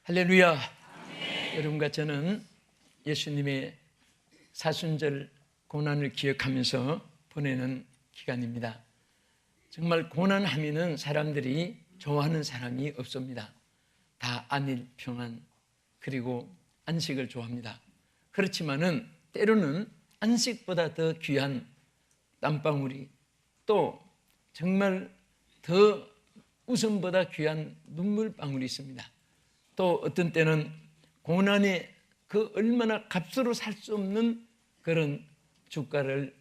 할렐루야. 아멘. 여러분과 저는 예수님의 사순절 고난을 기억하면서 보내는 기간입니다. 정말 고난하면은 사람들이 좋아하는 사람이 없습니다. 다 안일, 평안, 그리고 안식을 좋아합니다. 그렇지만은 때로는 안식보다 더 귀한 땀방울이, 또 정말 더 웃음보다 귀한 눈물방울이 있습니다. 또 어떤 때는 고난의 그 얼마나 값으로 살 수 없는 그런 주가를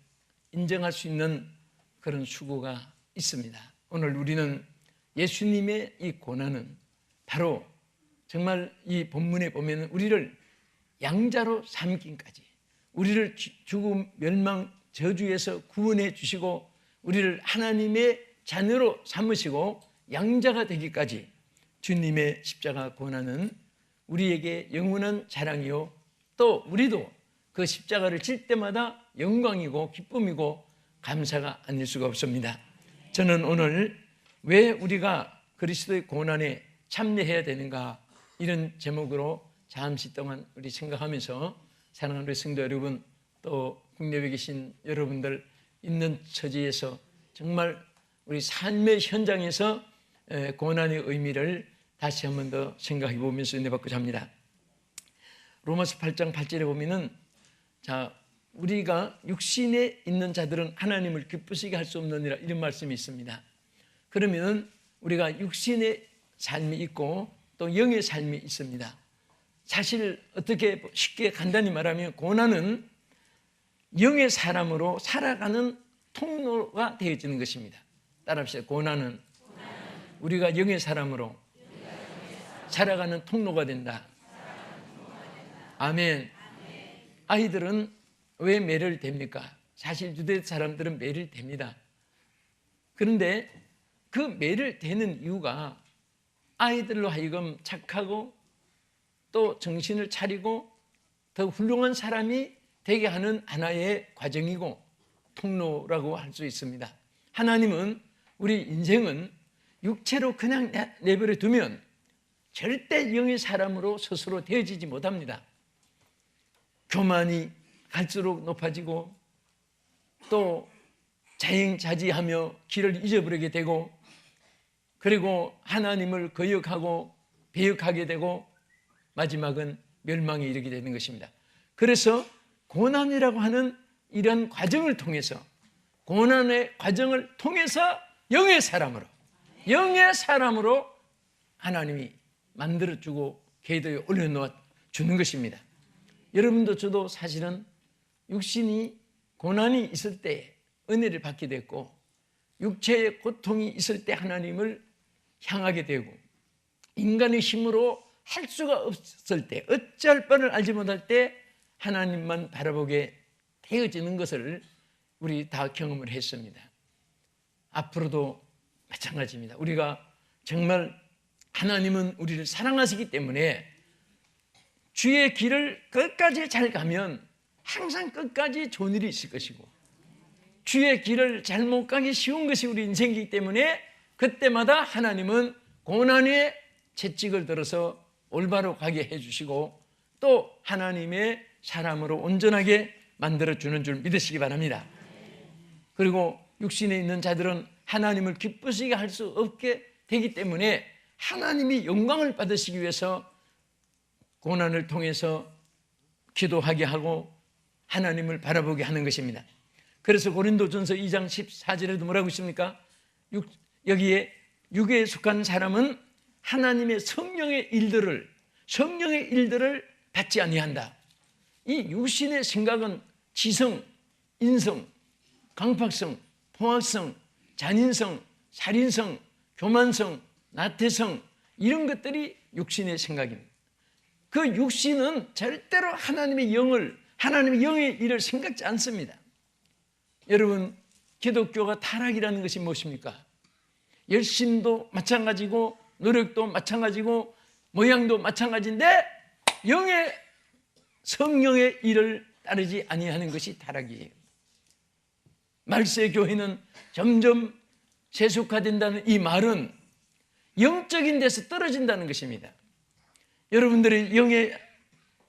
인정할 수 있는 그런 수고가 있습니다. 오늘 우리는 예수님의 이 고난은 바로 정말 이 본문에 보면 우리를 양자로 삼기까지, 우리를 죽음, 멸망, 저주에서 구원해 주시고 우리를 하나님의 자녀로 삼으시고 양자가 되기까지 주님의 십자가 고난은 우리에게 영원한 자랑이요, 또 우리도 그 십자가를 질 때마다 영광이고 기쁨이고 감사가 아닐 수가 없습니다. 저는 오늘 왜 우리가 그리스도의 고난에 참여해야 되는가, 이런 제목으로 잠시 동안 우리 생각하면서 사랑하는 우리 성도 여러분, 또 국내에 계신 여러분들 있는 처지에서 정말 우리 삶의 현장에서 고난의 의미를 다시 한 번 더 생각해 보면서 은혜 받고자 합니다. 로마서 8장 8절에 보면은, 자, 우리가 육신에 있는 자들은 하나님을 기쁘시게 할 수 없느니라, 이런 말씀이 있습니다. 그러면 우리가 육신의 삶이 있고 또 영의 삶이 있습니다. 사실 어떻게 쉽게 간단히 말하면 고난은 영의 사람으로 살아가는 통로가 되어지는 것입니다. 따라합시다. 고난은 우리가 영의 사람으로 살아가는 통로가 된다. 아멘. 아이들은 왜 매를댑니까? 사실 유대 사람들은 매를댑니다. 그런데 그 매를대는 이유가 아이들로 하여금 착하고 또 정신을 차리고 더 훌륭한 사람이 되게 하는 하나의 과정이고 통로라고 할 수 있습니다. 하나님은 우리 인생은 육체로 그냥 내버려 두면 절대 영의 사람으로 스스로 되어지지 못합니다. 교만이 갈수록 높아지고 또 자행자지하며 길을 잊어버리게 되고, 그리고 하나님을 거역하고 배역하게 되고 마지막은 멸망에 이르게 되는 것입니다. 그래서 고난이라고 하는 이런 과정을 통해서, 고난의 과정을 통해서 영의 사람으로 하나님이 만들어주고 궤도에 올려놓아 주는 것입니다. 여러분도 저도 사실은 육신이 고난이 있을 때 은혜를 받게 됐고, 육체의 고통이 있을 때 하나님을 향하게 되고, 인간의 힘으로 할 수가 없을 때, 어찌할 바를 알지 못할 때 하나님만 바라보게 되어지는 것을 우리 다 경험을 했습니다. 앞으로도 마찬가지입니다. 우리가 정말 하나님은 우리를 사랑하시기 때문에 주의 길을 끝까지 잘 가면 항상 끝까지 좋은 일이 있을 것이고, 주의 길을 잘못 가기 쉬운 것이 우리 인생이기 때문에 그때마다 하나님은 고난의 채찍을 들어서 올바로 가게 해주시고 또 하나님의 사람으로 온전하게 만들어주는 줄 믿으시기 바랍니다. 그리고 육신에 있는 자들은 하나님을 기쁘시게 할 수 없게 되기 때문에 하나님이 영광을 받으시기 위해서 고난을 통해서 기도하게 하고 하나님을 바라보게 하는 것입니다. 그래서 고린도전서 2장 14절에도 뭐라고 있습니까? 여기에 육에 속한 사람은 하나님의 성령의 일들을 받지 아니한다. 이 육신의 생각은 지성, 인성, 강팍성, 포악성, 잔인성, 살인성, 교만성, 나태성, 이런 것들이 육신의 생각입니다. 그 육신은 절대로 하나님의 영의 일을 생각지 않습니다. 여러분, 기독교가 타락이라는 것이 무엇입니까? 열심도 마찬가지고 노력도 마찬가지고 모양도 마찬가지인데 영의 성령의 일을 따르지 아니하는 것이 타락이에요. 말세 교회는 점점 세속화된다는 이 말은 영적인 데서 떨어진다는 것입니다. 여러분들이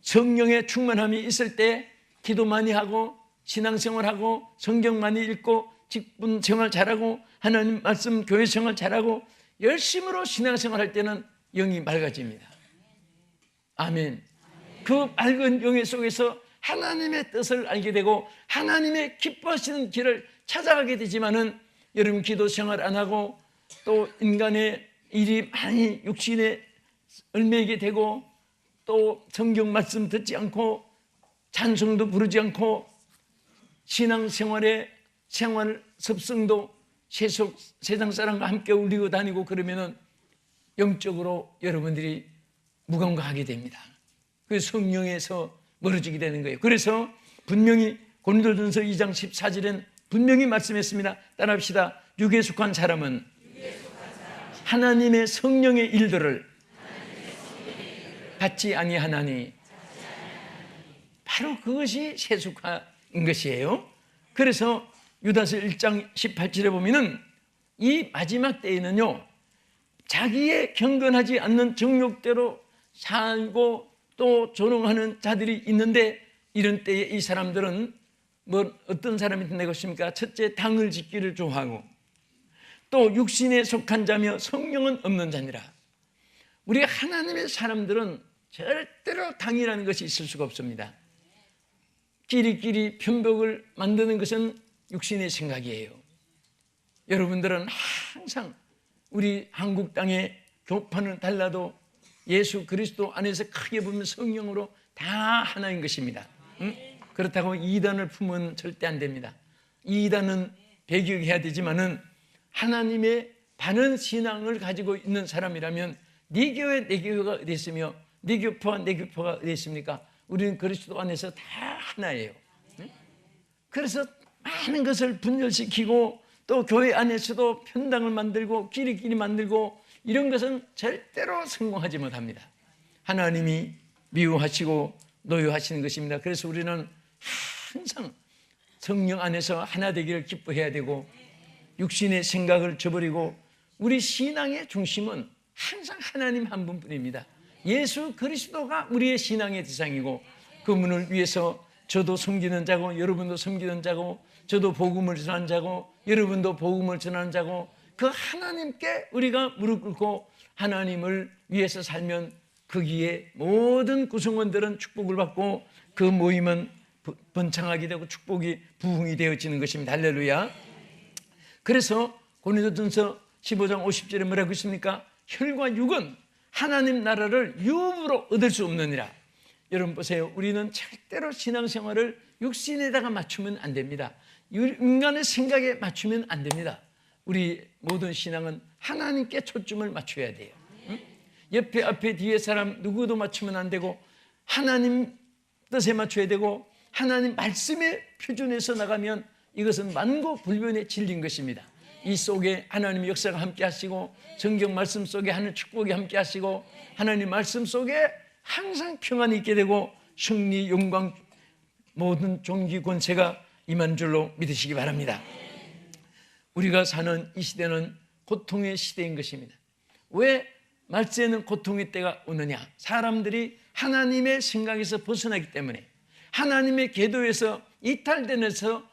성령의 충만함이 있을 때 기도 많이 하고 신앙생활하고 성경 많이 읽고 직분 생활 잘하고 하나님 말씀 교회 생활 잘하고 열심으로 신앙생활할 때는 영이 맑아집니다. 아멘. 그 맑은 영의 속에서 하나님의 뜻을 알게 되고 하나님의 기뻐하시는 길을 찾아가게 되지만은 여러분 기도 생활 안 하고 또 인간의 일이 많이 육신에 얽매이게 되고 또 성경 말씀 듣지 않고 찬송도 부르지 않고 신앙생활의 생활 습성도 세상 사람과 함께 울리고 다니고 그러면은 영적으로 여러분들이 무감각하게 됩니다. 그 성령에서 멀어지게 되는 거예요. 그래서 분명히 고린도전서 2장 14절엔 분명히 말씀했습니다. 따라합시다. 육에 속한 사람은 하나님의 성령의 일들을 받지 아니하나니, 바로 그것이 세속화인 것이에요. 그래서 유다서 1장 18절에 보면은 이 마지막 때에는요, 자기의 경건하지 않는 정욕대로 살고 또 조롱하는 자들이 있는데, 이런 때에 이 사람들은 어떤 사람이 된 것입니까? 첫째, 당을 짓기를 좋아하고 또 육신에 속한 자며 성령은 없는 자니라. 우리 하나님의 사람들은 절대로 당이라는 것이 있을 수가 없습니다. 끼리끼리 편벽을 만드는 것은 육신의 생각이에요. 여러분들은 항상 우리 한국 땅의 교파는 달라도 예수 그리스도 안에서 크게 보면 성령으로 다 하나인 것입니다. 응? 그렇다고 이단을 품으면 절대 안 됩니다. 이단은 배격해야 되지만은 하나님의 바른 신앙을 가지고 있는 사람이라면 네 교회 내 교회가 어디 있으며 네 교파와 내 교파가 어디 있습니까? 우리는 그리스도 안에서 다 하나예요. 응? 그래서 많은 것을 분열시키고 또 교회 안에서도 편당을 만들고 끼리끼리 만들고 이런 것은 절대로 성공하지 못합니다. 하나님이 미워하시고 노여하시는 것입니다. 그래서 우리는 항상 성령 안에서 하나 되기를 기뻐해야 되고 육신의 생각을 저버리고 우리 신앙의 중심은 항상 하나님 한 분뿐입니다. 예수 그리스도가 우리의 신앙의 대상이고 그분을 위해서 저도 섬기는 자고 여러분도 섬기는 자고 저도 복음을 전하는 자고 여러분도 복음을 전하는 자고 그 하나님께 우리가 무릎 꿇고 하나님을 위해서 살면 거기에 모든 구성원들은 축복을 받고 그 모임은 번창하게 되고 축복이 부흥이 되어지는 것입니다. 할렐루야. 그래서 고린도전서 15장 50절에 뭐라고 있습니까? 혈과 육은 하나님 나라를 유업으로 얻을 수 없느니라. 여러분 보세요. 우리는 절대로 신앙생활을 육신에다가 맞추면 안 됩니다. 인간의 생각에 맞추면 안 됩니다. 우리 모든 신앙은 하나님께 초점을 맞춰야 돼요. 응? 옆에 앞에 뒤에 사람 누구도 맞추면 안 되고 하나님 뜻에 맞춰야 되고 하나님 말씀의 표준에서 나가면 이것은 만고불변의 진리인 것입니다. 이 속에 하나님의 역사가 함께 하시고 성경 말씀 속에 하는 축복이 함께 하시고 하나님 말씀 속에 항상 평안이 있게 되고 승리, 영광, 모든 존귀, 권세가 임한 줄로 믿으시기 바랍니다. 우리가 사는 이 시대는 고통의 시대인 것입니다. 왜 말세에는 고통의 때가 오느냐? 사람들이 하나님의 생각에서 벗어나기 때문에 하나님의 궤도에서 이탈되면서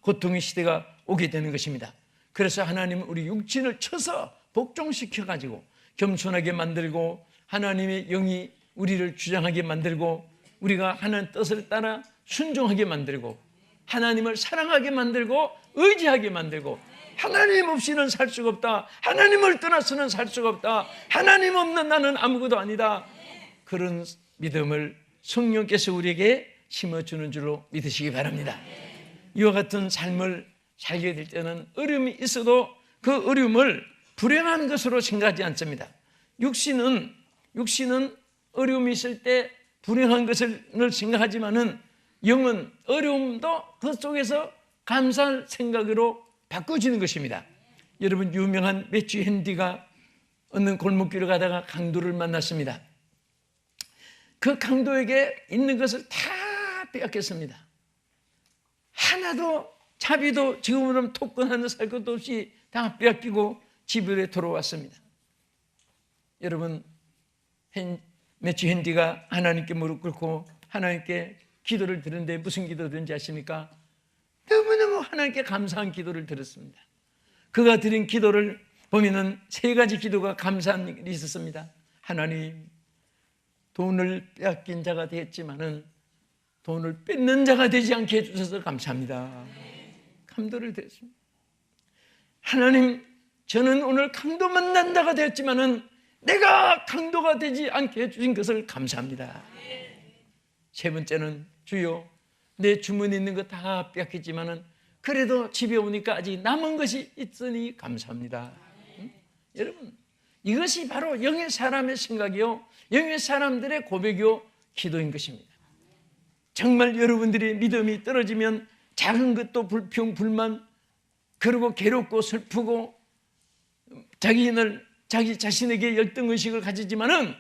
고통의 시대가 오게 되는 것입니다. 그래서 하나님은 우리 육신을 쳐서 복종시켜 가지고 겸손하게 만들고 하나님의 영이 우리를 주장하게 만들고 우리가 하나님 뜻을 따라 순종하게 만들고 하나님을 사랑하게 만들고 의지하게 만들고 하나님 없이는 살 수가 없다. 하나님을 떠나서는 살 수가 없다. 하나님 없는 나는 아무것도 아니다. 그런 믿음을 성령께서 우리에게 심어주는 줄로 믿으시기 바랍니다. 이와 같은 삶을 살게 될 때는 어려움이 있어도 그 어려움을 불행한 것으로 생각하지 않습니다. 육신은 어려움이 있을 때 불행한 것을 생각하지만은 영은 어려움도 그 속에서 감사할 생각으로 바꿔지는 것입니다. 여러분 유명한 매튜 핸디가 어느 골목길을 가다가 강도를 만났습니다. 그 강도에게 있는 것을 다 빼앗겼습니다. 하나도 차비도 지금으로는 토건 하나 살 것도 없이 다 빼앗기고 집으로 돌아왔습니다. 여러분 매치 핸디가 하나님께 무릎 꿇고 하나님께 기도를 드렸는데 무슨 기도 드린지 아십니까? 너무너무 하나님께 감사한 기도를 드렸습니다. 그가 드린 기도를 보면은 세 가지 기도가 감사한 일이 있었습니다. 하나님, 돈을 빼앗긴 자가 되었지만은 돈을 뺏는 자가 되지 않게 해주셔서 감사합니다. 감도를 드렸습니다. 하나님, 저는 오늘 강도 만난 자가 되었지만은 내가 강도가 되지 않게 해주신 것을 감사합니다. 세 번째는, 주여, 내 주머니에 있는 거 다 빼앗겼지만은 그래도 집에 오니까 아직 남은 것이 있으니 감사합니다. 여러분, 이것이 바로 영의 사람의 생각이요, 영의 사람들의 고백이요, 기도인 것입니다. 정말 여러분들의 믿음이 떨어지면 작은 것도 불평, 불만, 그리고 괴롭고 슬프고 자기 자신에게 열등의식을 가지지만은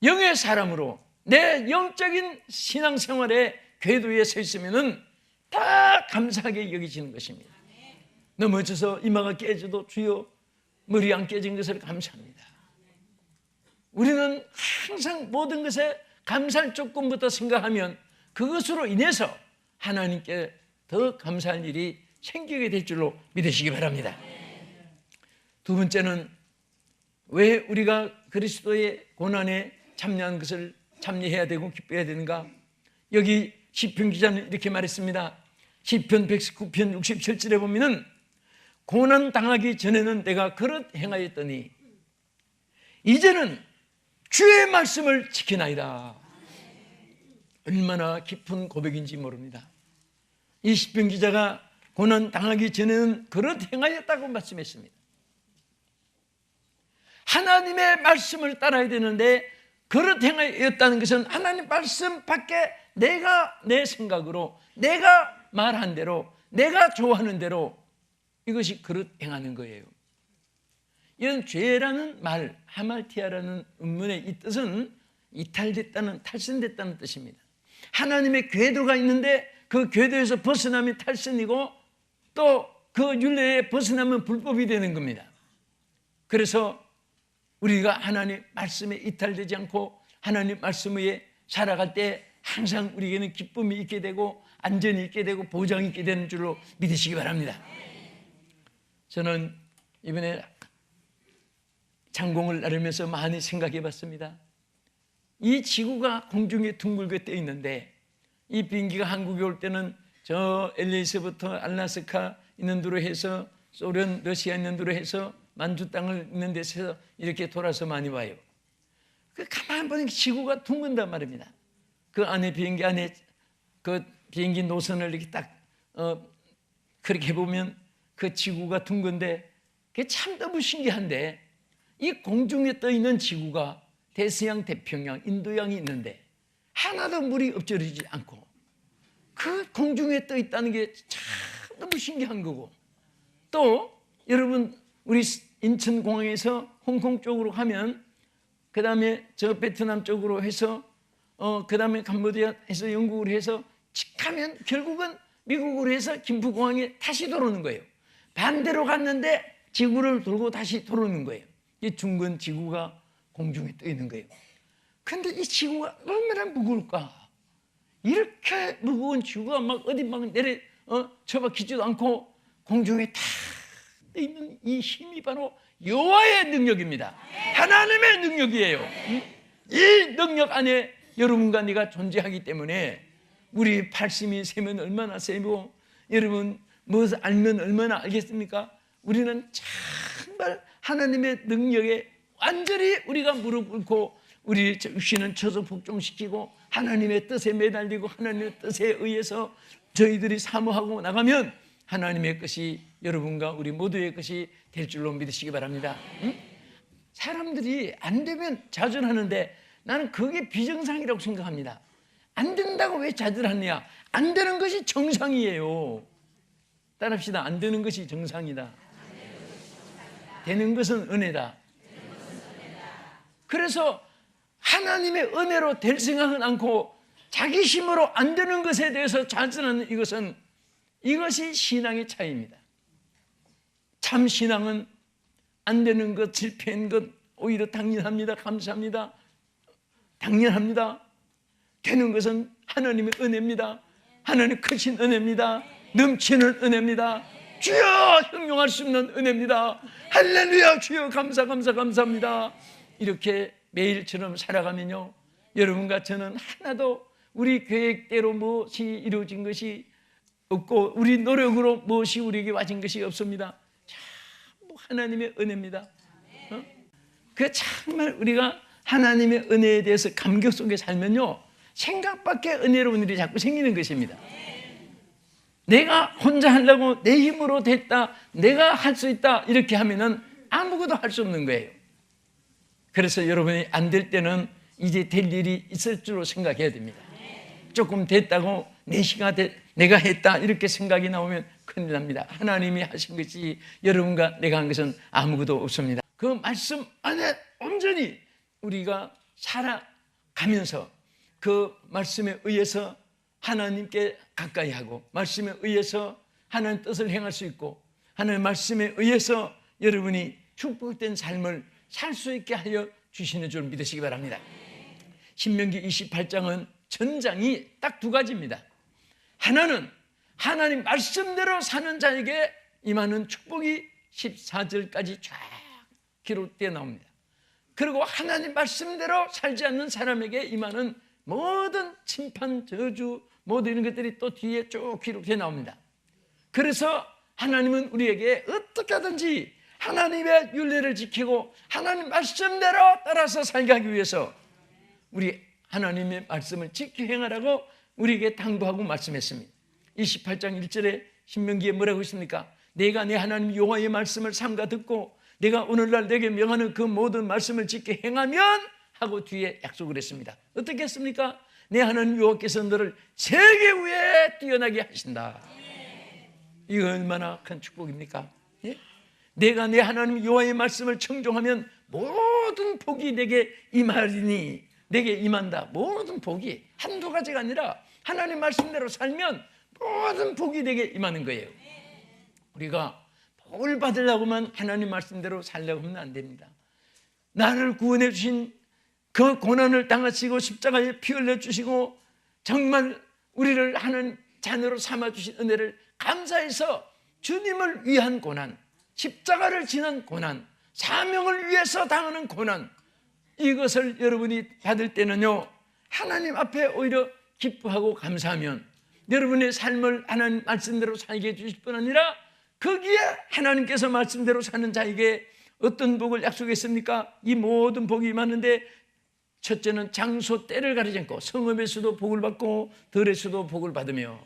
영의 사람으로 내 영적인 신앙생활의 궤도에 서 있으면은 다 감사하게 여기지는 것입니다. 넘어져서 이마가 깨져도 주여 머리 안 깨진 것을 감사합니다. 우리는 항상 모든 것에 감사할 조건부터 생각하면 그것으로 인해서 하나님께 더 감사할 일이 생기게 될 줄로 믿으시기 바랍니다. 두 번째는, 왜 우리가 그리스도의 고난에 참여한 것을 참여해야 되고 기뻐해야 되는가? 여기 시편 기자는 이렇게 말했습니다. 시편 119편 67절에 보면은 고난 당하기 전에는 내가 그릇 행하였더니 이제는 주의 말씀을 지키나이다. 얼마나 깊은 고백인지 모릅니다. 이 시편 기자가 고난 당하기 전에는 그릇 행하였다고 말씀했습니다. 하나님의 말씀을 따라야 되는데 그릇 행하였다는 것은 하나님 말씀 밖에 내가 내 생각으로, 내가 말한 대로, 내가 좋아하는 대로 이것이 그릇 행하는 거예요. 이런 죄라는 말, 하말티아라는 음문의 이 뜻은 이탈됐다는, 탈선됐다는 뜻입니다. 하나님의 궤도가 있는데 그 궤도에서 벗어나면 탈선이고 또 그 율례에 벗어나면 불법이 되는 겁니다. 그래서 우리가 하나님 말씀에 이탈되지 않고 하나님 말씀 위에 살아갈 때 항상 우리에게는 기쁨이 있게 되고 안전이 있게 되고 보장이 있게 되는 줄로 믿으시기 바랍니다. 저는 이번에 장공을 나르면서 많이 생각해 봤습니다. 이 지구가 공중에 둥글게 떠 있는데 이 비행기가 한국에 올 때는 저 LA에서부터 알래스카 있는 데로 해서 소련, 러시아 있는 데로 해서 만주 땅을 있는 데서 이렇게 돌아서 많이 와요. 그 가만히 보니까 지구가 둥근단 말입니다. 그 안에 비행기 안에 그 비행기 노선을 이렇게 딱 그렇게 해보면 그 지구가 둥근데 그게 참 너무 신기한데 이 공중에 떠 있는 지구가 대서양, 태평양, 인도양이 있는데 하나도 물이 엎질러지지 않고 그 공중에 떠 있다는 게 참 너무 신기한 거고, 또 여러분 우리 인천공항에서 홍콩 쪽으로 가면 그 다음에 저 베트남 쪽으로 해서 그 다음에 캄보디아 해서 영국으로 해서 가면 결국은 미국으로 해서 김포공항에 다시 돌아오는 거예요. 반대로 갔는데 지구를 돌고 다시 돌아오는 거예요. 이 둥근 지구가 공중에 떠 있는 거예요. 근데 이 지구가 얼마나 무거울까? 이렇게 무거운 지구가 막 어디 막 처박히지도 않고 공중에 다 떠 있는 이 힘이 바로 여호와의 능력입니다. 하나님의 능력이에요. 이 능력 안에 여러분과 네가 존재하기 때문에 우리 팔심이 세면 얼마나 세고 여러분 무엇을 알면 얼마나 알겠습니까? 우리는 정말 하나님의 능력에 완전히 우리가 무릎 꿇고 우리 육신은 쳐서 복종시키고 하나님의 뜻에 매달리고 하나님의 뜻에 의해서 저희들이 사모하고 나가면 하나님의 것이 여러분과 우리 모두의 것이 될 줄로 믿으시기 바랍니다. 응? 사람들이 안 되면 좌절하는데 나는 그게 비정상이라고 생각합니다. 안 된다고 왜 좌절하느냐? 안 되는 것이 정상이에요. 따라합시다. 안 되는 것이 정상이다. 되는 것은 은혜다. 그래서 하나님의 은혜로 될 생각은 않고 자기 힘으로 안 되는 것에 대해서 좌절하는 이것이 신앙의 차이입니다. 참 신앙은 안 되는 것, 실패한 것, 오히려 당연합니다. 감사합니다. 당연합니다. 되는 것은 하나님의 은혜입니다. 하나님 크신 은혜입니다. 넘치는 은혜입니다. 주여, 형용할 수 없는 은혜입니다. 할렐루야, 주여, 감사합니다. 이렇게 매일처럼 살아가면요, 여러분과 저는 하나도 우리 계획대로 무엇이 이루어진 것이 없고 우리 노력으로 무엇이 우리에게 와진 것이 없습니다. 전부 하나님의 은혜입니다. 그 정말 우리가 하나님의 은혜에 대해서 감격 속에 살면요, 생각 밖의 은혜로운 일이 자꾸 생기는 것입니다. 내가 혼자 하려고 내 힘으로 됐다, 내가 할 수 있다 이렇게 하면은 아무것도 할 수 없는 거예요. 그래서 여러분이 안 될 때는 이제 될 일이 있을 줄로 생각해야 됩니다. 조금 됐다고 내가 했다 이렇게 생각이 나오면 큰일 납니다. 하나님이 하신 것이 여러분과 내가 한 것은 아무것도 없습니다. 그 말씀 안에 온전히 우리가 살아가면서 그 말씀에 의해서 하나님께 가까이 하고, 말씀에 의해서 하나님 뜻을 행할 수 있고, 하나님 말씀에 의해서 여러분이 축복된 삶을 살 수 있게 하여 주시는 줄 믿으시기 바랍니다. 신명기 28장은 전장이 딱 두 가지입니다. 하나는 하나님 말씀대로 사는 자에게 임하는 축복이 14절까지 쫙 기록되어 나옵니다. 그리고 하나님 말씀대로 살지 않는 사람에게 임하는 모든 심판, 저주, 모든 이런 것들이 또 뒤에 쭉 기록되어 나옵니다. 그래서 하나님은 우리에게 어떻게 하든지 하나님의 율례를 지키고 하나님 말씀대로 따라서 살기 위해서 우리 하나님의 말씀을 지켜 행하라고 우리에게 당부하고 말씀했습니다. 28장 1절에 신명기에 뭐라고 있습니까? 내가 내 하나님 여호와의 말씀을 삼가 듣고 내가 오늘날 내게 명하는 그 모든 말씀을 지켜 행하면 하고 뒤에 약속을 했습니다. 어떻게 했습니까? 내 하나님 여호와께서 너를 세계 위에 뛰어나게 하신다. 이거 얼마나 큰 축복입니까? 예? 내가 내 하나님 여호와의 말씀을 청종하면 모든 복이 내게 임하리니, 내게 임한다. 모든 복이 한두 가지가 아니라 하나님 말씀대로 살면 모든 복이 내게 임하는 거예요. 우리가 복을 받으려고만 하나님 말씀대로 살려고 하면 안 됩니다. 나를 구원해 주신 그 고난을 당하시고 십자가에 피 흘려 주시고 정말 우리를 하나님 자녀로 삼아 주신 은혜를 감사해서 주님을 위한 고난, 십자가를 지는 고난, 사명을 위해서 당하는 고난, 이것을 여러분이 받을 때는요, 하나님 앞에 오히려 기뻐하고 감사하면 여러분의 삶을 하나님 말씀대로 살게 해주실 뿐 아니라 거기에 하나님께서 말씀대로 사는 자에게 어떤 복을 약속했습니까? 이 모든 복이 임하는데 첫째는 장소 때를 가리지 않고 성읍에서도 복을 받고 들에서도 복을 받으며,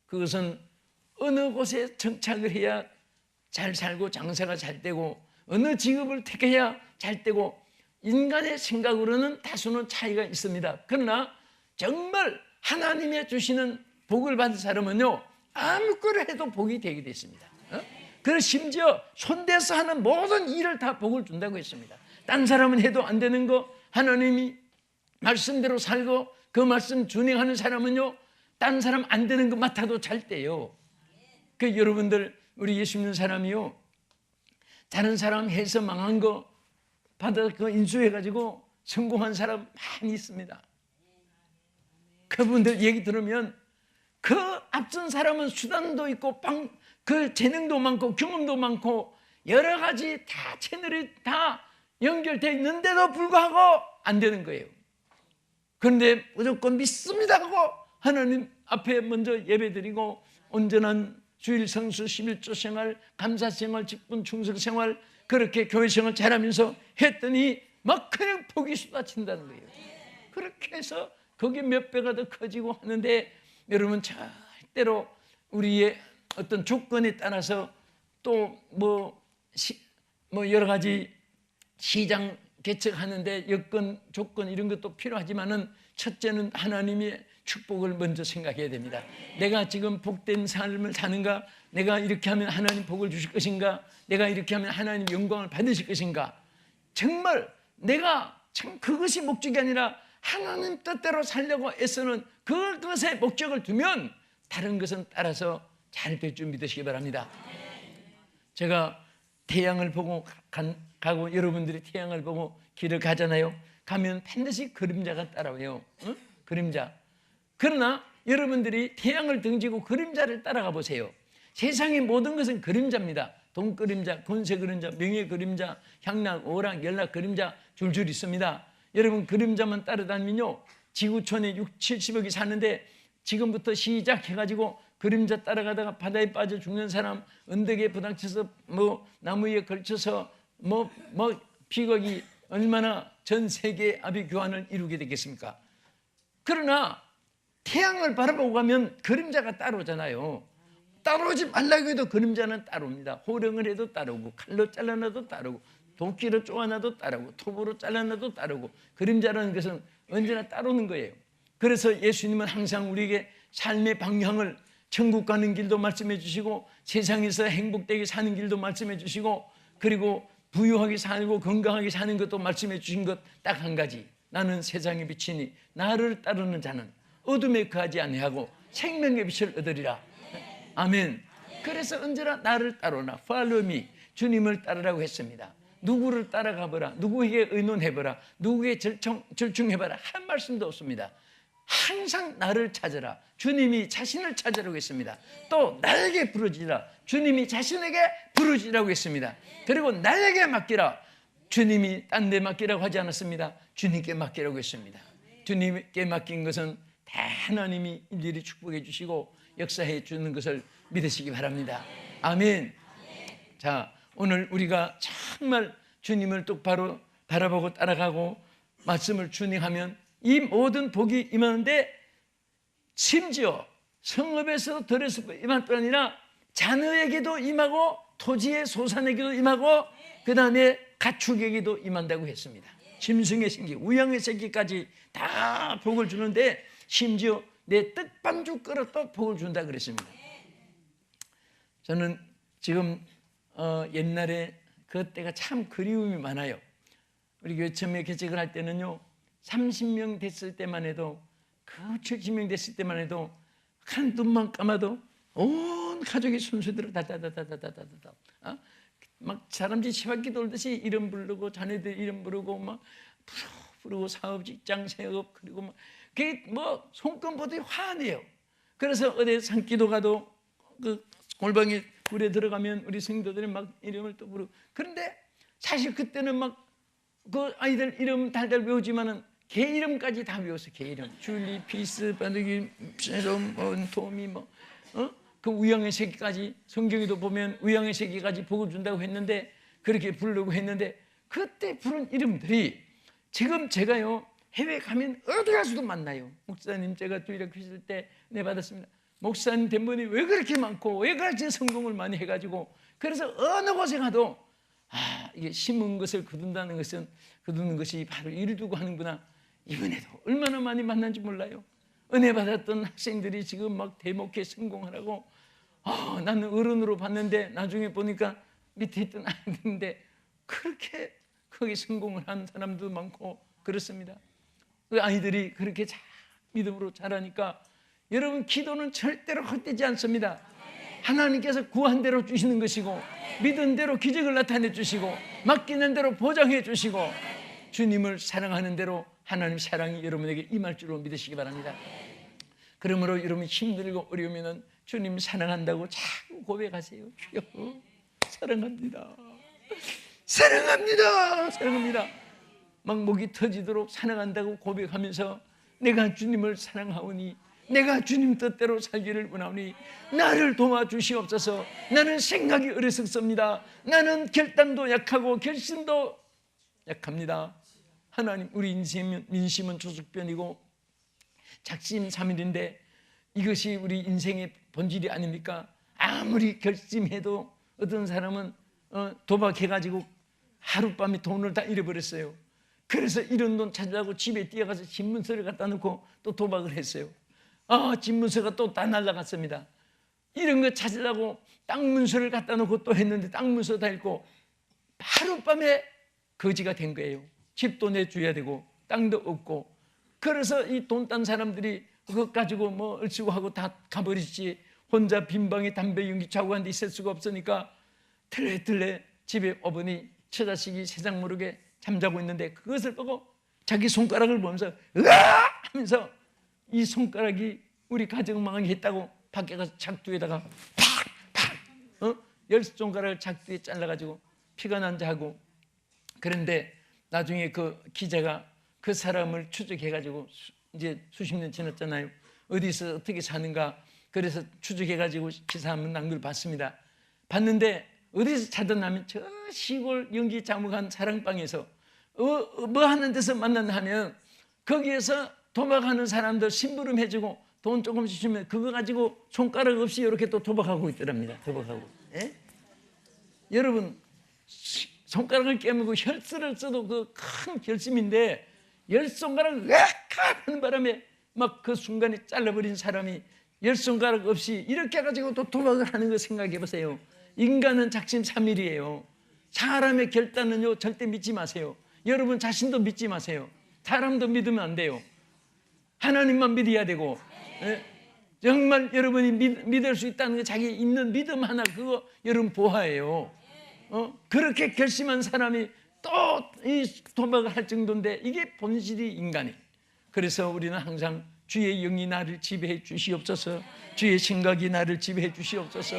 그것은 어느 곳에 정착을 해야 잘 살고 장사가 잘 되고 어느 직업을 택해야 잘 되고 인간의 생각으로는 다소는 차이가 있습니다. 그러나 정말 하나님의 주시는 복을 받은 사람은요, 아무거나 해도 복이 되게 되어 있습니다. 그래서 심지어 손대서 하는 모든 일을 다 복을 준다고 했습니다. 딴 사람은 해도 안 되는 거 하나님이 말씀대로 살고 그 말씀 준행하는 사람은요, 딴 사람 안 되는 거 맡아도 잘 돼요. 그 여러분들, 우리 예수 믿는 사람이요, 다른 사람 해서 망한 거 받아 그 인수해가지고 성공한 사람 많이 있습니다. 그분들 얘기 들으면 그 앞선 사람은 수단도 있고 그 재능도 많고 경험도 많고 여러 가지 다 채널이 다 연결되어 있는데도 불구하고 안 되는 거예요. 그런데 무조건 믿습니다 하고 하나님 앞에 먼저 예배드리고 온전한 주일 성수 11조 생활, 감사 생활, 직분 충성 생활, 그렇게 교회 생활 잘하면서 했더니 막 그냥 복이 쏟아진다는 거예요. 그렇게 해서 거기 몇 배가 더 커지고 하는데, 여러분 절대로 우리의 어떤 조건에 따라서 또 뭐 여러 가지 시장 개척하는데 여건, 조건 이런 것도 필요하지만은 첫째는 하나님의 축복을 먼저 생각해야 됩니다. 내가 지금 복된 삶을 사는가? 내가 이렇게 하면 하나님 복을 주실 것인가? 내가 이렇게 하면 하나님 영광을 받으실 것인가? 정말 내가 참 그것이 목적이 아니라 하나님 뜻대로 살려고 애쓰는 그것에 목적을 두면 다른 것은 따라서 잘 될 줄 믿으시기 바랍니다. 제가 태양을 보고 가고 여러분들이 태양을 보고 길을 가잖아요. 가면 반드시 그림자가 따라와요. 그림자. 그러나 여러분들이 태양을 등지고 그림자를 따라가 보세요. 세상의 모든 것은 그림자입니다. 돈 그림자, 권세 그림자, 명예 그림자, 향락, 오락, 연락 그림자 줄줄 있습니다. 여러분 그림자만 따라다니면요, 지구촌에 6, 70억이 사는데 지금부터 시작해가지고 그림자 따라가다가 바다에 빠져 죽는 사람, 언덕에 부닥쳐서 나무 위에 걸쳐서 비극이 얼마나 전 세계의 아비규환을 이루게 되겠습니까? 그러나 태양을 바라보고 가면 그림자가 따라오잖아요. 따라오지 말라고 해도 그림자는 따라옵니다. 호령을 해도 따라오고, 칼로 잘라놔도 따라오고, 도끼로 쪼아놔도 따라오고, 톱으로 잘라놔도 따라오고, 그림자라는 것은 언제나 따라오는 거예요. 그래서 예수님은 항상 우리에게 삶의 방향을, 천국 가는 길도 말씀해 주시고, 세상에서 행복되게 사는 길도 말씀해 주시고, 그리고 부유하게 살고 건강하게 사는 것도 말씀해 주신 것 딱 한 가지. 나는 세상의 빛이니 나를 따르는 자는 어둠에 거하지 아니하고 생명의 빛을 얻으리라. 아멘. 그래서 언제나 나를 따르나, follow me, 주님을 따르라고 했습니다. 누구를 따라가 보라, 누구에게 의논해보라, 누구에게 절충해봐라 한 말씀도 없습니다. 항상 나를 찾으라, 주님이 자신을 찾으라고 했습니다. 또 나에게 부르짖으라, 주님이 자신에게 부르짖으라고 했습니다. 그리고 나에게 맡기라, 주님이 딴 데 맡기라고 하지 않았습니다. 주님께 맡기라고 했습니다. 주님께 맡긴 것은 다 하나님이 일일이 축복해 주시고 역사해 주는 것을 믿으시기 바랍니다. 아멘. 자, 오늘 우리가 정말 주님을 똑바로 바라보고 따라가고 말씀을 준행하면 이 모든 복이 임하는데, 심지어 성읍에서 들에서 임할 뿐 아니라 자녀에게도 임하고 토지의 소산에게도 임하고 그 다음에 가축에게도 임한다고 했습니다. 짐승의 생기, 우양의 생기까지 다 복을 주는데 심지어 내 떡반죽 끓여도 복을 준다 그랬습니다. 저는 지금 옛날에 그때가 참 그리움이 많아요. 우리 교회 처음에 개척을 할 때는요, 30명 됐을 때만 해도, 그 70명 됐을 때만 해도 한 눈만 감아도 온 가족이 순서대로 다다다다다다다다 막 사람들이 시바퀴 돌듯이 이름 부르고 자네들 이름 부르고 막 부르고 사업 직장 세업, 그리고 막 그게 뭐 손금보다 화내요. 그래서 어디 산기도 가도 그 골방에 물에 들어가면 우리 성도들이 막 이름을 또 부르고, 그런데 사실 그때는 막 그 아이들 이름 달달 외우지만은 개 이름까지 다 외웠어. 개 이름, 줄리, 피스, 바드기, 쉐롬, 토미, 그 우양의 새끼까지, 성경에도 보면 우양의 새끼까지 복을 준다고 했는데, 그렇게 부르려고 했는데, 그때 부른 이름들이 지금 제가요 해외 가면 어디 가서도 만나요. 목사님, 제가 또 이렇게 했을 때 네 받았습니다. 목사님 대문이 왜 그렇게 많고 왜 그렇게 성공을 많이 해가지고, 그래서 어느 곳에 가도 이게 심은 것을 거둔다는 것은, 거두는 것이 바로 일을 두고 하는구나. 이번에도 얼마나 많이 만난지 몰라요. 은혜 받았던 학생들이 지금 막 대목회 성공하라고, 나는 어른으로 봤는데 나중에 보니까 밑에 있던 아이들인데 그렇게 거기 성공을 한 사람도 많고 그렇습니다. 그 아이들이 그렇게 잘 믿음으로 자라니까 여러분, 기도는 절대로 헛되지 않습니다. 하나님께서 구한 대로 주시는 것이고, 믿은 대로 기적을 나타내 주시고, 맡기는 대로 보장해 주시고, 주님을 사랑하는 대로 하나님 사랑이 여러분에게 임할 줄로 믿으시기 바랍니다. 그러므로 여러분 힘들고 어려우면 주님 사랑한다고 자꾸 고백하세요. 주여 사랑합니다, 사랑합니다, 사랑합니다. 막 목이 터지도록 사랑한다고 고백하면서 내가 주님을 사랑하오니, 내가 주님 뜻대로 살기를 원하오니 나를 도와주시옵소서. 나는 생각이 어리석습니다. 나는 결단도 약하고 결심도 약합니다. 하나님, 우리 민심은 조숙변이고 작심삼일인데 이것이 우리 인생의 본질이 아닙니까? 아무리 결심해도 어떤 사람은 도박해가지고 하룻밤에 돈을 다 잃어버렸어요. 그래서 이런 돈 찾으려고 집에 뛰어가서 집문서를 갖다 놓고 또 도박을 했어요. 집문서가 또 다 날아갔습니다. 이런 거 찾으려고 땅 문서를 갖다 놓고 또 했는데 땅 문서 다 읽고 하룻밤에 거지가 된 거예요. 집도 내줘야 되고 땅도 없고. 그래서 이 돈 딴 사람들이 그것 가지고 뭐 얼씨구 하고 다 가버리지, 혼자 빈방에 담배 연기 차고 한데 있을 수가 없으니까 들레들레 집에 어머니 처자식이 세상 모르게 잠자고 있는데 그것을 보고 자기 손가락을 보면서 으아! 하면서 이 손가락이 우리 가정 망하게 했다고 밖에 가서 작두에다가 팍팍 열 손가락을 작두에 잘라가지고 피가 난자 하고. 그런데 나중에 그 기자가 그 사람을 추적해가지고 이제 수십 년 지났잖아요. 어디서 어떻게 사는가 그래서 추적해가지고 기사 한번 난 걸 봤습니다. 봤는데 어디서 찾았냐면 저 시골 연기 자묵한 사랑방에서 뭐 하는 데서 만났나 하면 거기에서 도박하는 사람들 심부름 해주고 돈 조금씩 주면 그거 가지고 손가락 없이 이렇게 또 도박하고 있더랍니다. 도박하고. 예? 여러분 손가락을 깨물고 혈서를 써도 그 큰 결심인데 열 손가락을 하는 바람에 막 그 순간에 잘라버린 사람이 열 손가락 없이 이렇게 해가지고 또 도박을 하는 거 생각해 보세요. 인간은 작심삼일이에요. 사람의 결단은요 절대 믿지 마세요. 여러분 자신도 믿지 마세요. 사람도 믿으면 안 돼요. 하나님만 믿어야 되고. 예? 정말 여러분이 믿을 수 있다는 게 자기 있는 믿음 하나 그거 여러분 보아예요. 그렇게 결심한 사람이 또 이 도박을 할 정도인데 이게 본질이 인간이. 그래서 우리는 항상 주의 영이 나를 지배해 주시옵소서. 주의 생각이 나를 지배해 주시옵소서.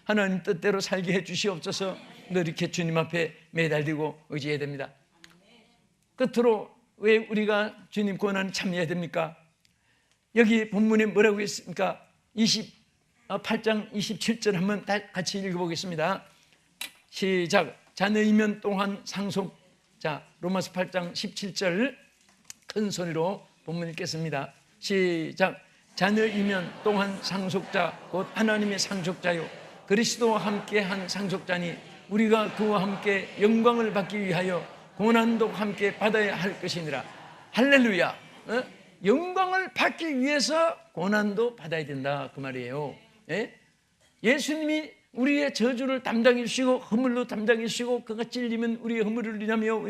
하나님 뜻대로 살게 해 주시옵소서. 늘 이렇게 주님 앞에 매달리고 의지해야 됩니다. 끝으로 왜 우리가 주님 고난에 참여해야 됩니까? 여기 본문에 뭐라고 했습니까? 28장 27절 한번 같이 읽어보겠습니다. 시작. 자녀이면 또한 상속자. 로마서 8장 17절 큰 소리로 본문 읽겠습니다. 시작. 자녀이면 또한 상속자 곧 하나님의 상속자요 그리스도와 함께 한 상속자니 우리가 그와 함께 영광을 받기 위하여 고난도 함께 받아야 할 것이니라. 할렐루야. 영광을 받기 위해서 고난도 받아야 된다 그 말이에요. 예수님이 우리의 저주를 담당해 주시고 허물로 담당해 주시고 그가 찔리면 우리의 허물을 인하며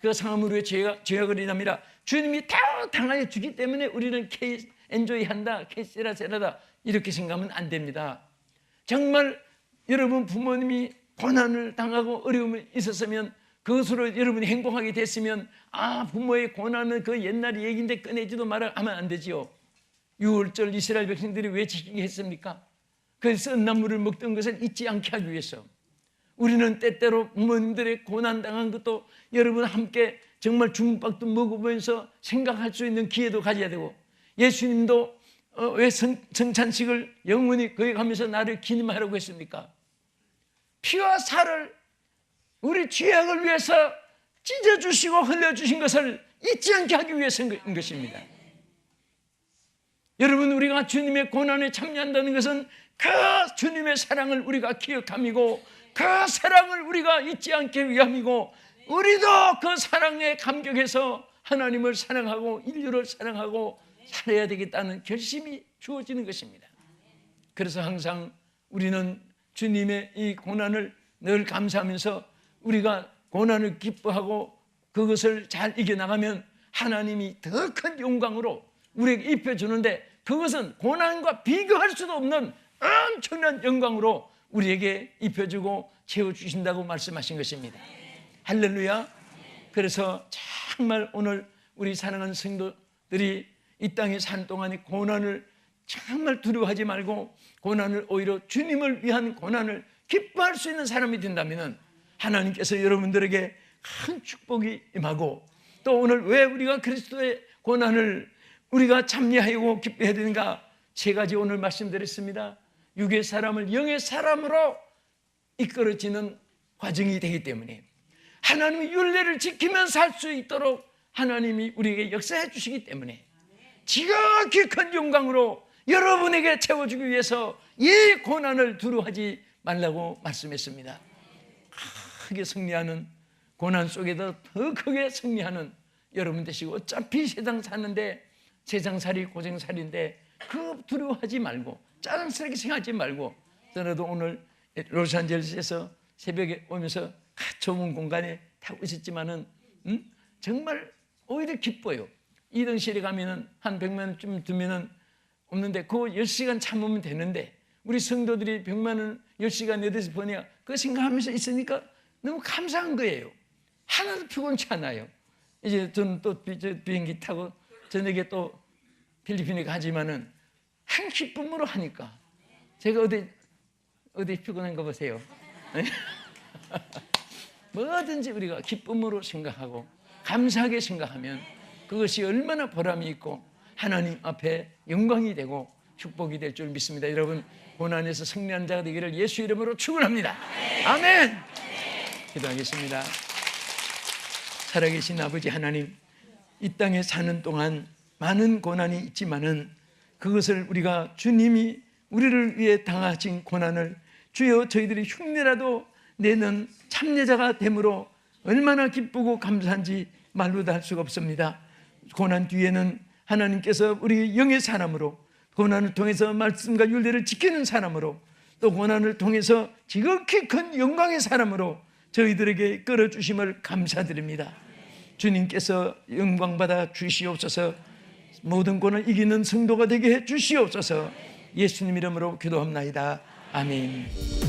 그가 상함으로 우리의 죄악을 인함이라. 주님이 다 당하여 주기 때문에 우리는 엔조이한다 케세라세라다 이렇게 생각하면 안 됩니다. 정말 여러분 부모님이 고난을 당하고 어려움이 있었으면 그것으로 여러분이 행복하게 됐으면 부모의 고난은 그 옛날 얘기인데 꺼내지도 마라 하면 안 되지요. 6월절 이스라엘 백성들이 왜 지키게 했습니까? 그 썬나물을 먹던 것을 잊지 않게 하기 위해서. 우리는 때때로 부모님들의 고난당한 것도 여러분 함께 정말 주문밥도 먹어보면서 생각할 수 있는 기회도 가져야 되고 예수님도 왜 성찬식을 영원히 거기 가면서 나를 기념하라고 했습니까? 피와 살을 우리 죄악을 위해서 찢어주시고 흘려주신 것을 잊지 않게 하기 위해서인 것입니다. 여러분 우리가 주님의 고난에 참여한다는 것은 그 주님의 사랑을 우리가 기억함이고 그 사랑을 우리가 잊지 않기 위함이고 우리도 그 사랑에 감격해서 하나님을 사랑하고 인류를 사랑하고 살아야 되겠다는 결심이 주어지는 것입니다. 그래서 항상 우리는 주님의 이 고난을 늘 감사하면서 우리가 고난을 기뻐하고 그것을 잘 이겨나가면 하나님이 더 큰 영광으로 우리에게 입혀주는데 그것은 고난과 비교할 수도 없는 엄청난 영광으로 우리에게 입혀주고 채워주신다고 말씀하신 것입니다. 할렐루야. 그래서 정말 오늘 우리 사랑하는 성도들이 이 땅에 사는 동안에 고난을 정말 두려워하지 말고 고난을 오히려 주님을 위한 고난을 기뻐할 수 있는 사람이 된다면 하나님께서 여러분들에게 큰 축복이 임하고 또 오늘 왜 우리가 그리스도의 고난을 우리가 참여하고 기뻐해야 되는가? 세 가지 오늘 말씀드렸습니다. 육의 사람을 영의 사람으로 이끌어지는 과정이 되기 때문에 하나님의 율례를 지키면서 살 수 있도록 하나님이 우리에게 역사해 주시기 때문에 지극히 큰 영광으로 여러분에게 채워주기 위해서 이 고난을 두려워하지 말라고 말씀했습니다. 크게 승리하는 고난 속에도 더 크게 승리하는 여러분 되시고 어차피 세상 사는데 세상살이 고생살인데 그 두려워하지 말고 짜증스럽게 생각하지 말고 저도 오늘 로스앤젤레스에서 새벽에 오면서 좁은 공간에 타고 있었지만은 정말 오히려 기뻐요. 이등실에 가면은 한 100만원쯤 두면은 없는데 그 10시간 참으면 되는데 우리 성도들이 100만원 10시간 8시간 버냐 그거 생각하면서 있으니까 너무 감사한 거예요. 하나도 피곤치 않아요. 이제 저는 또 비행기 타고 저녁에 또 필리핀에 가지만은 한 기쁨으로 하니까 제가 어디 피곤한 거 보세요. 뭐든지 우리가 기쁨으로 생각하고 감사하게 생각하면 그것이 얼마나 보람이 있고 하나님 앞에 영광이 되고 축복이 될 줄 믿습니다. 여러분, 고난에서 승리한 자가 되기를 예수 이름으로 축원합니다. 아멘. 기도하겠습니다. 살아계신 아버지 하나님, 이 땅에 사는 동안 많은 고난이 있지만은 그것을 우리가 주님이 우리를 위해 당하신 고난을 주여 저희들이 흉내라도 내는 참여자가 됨으로 얼마나 기쁘고 감사한지 말로도 할 수가 없습니다. 고난 뒤에는 하나님께서 우리 영의 사람으로, 고난을 통해서 말씀과 율례를 지키는 사람으로, 또 고난을 통해서 지극히 큰 영광의 사람으로 저희들에게 끌어주심을 감사드립니다. 주님께서 영광받아 주시옵소서. 모든 고난을 이기는 성도가 되게 해 주시옵소서. 예수님 이름으로 기도합나이다. 아멘.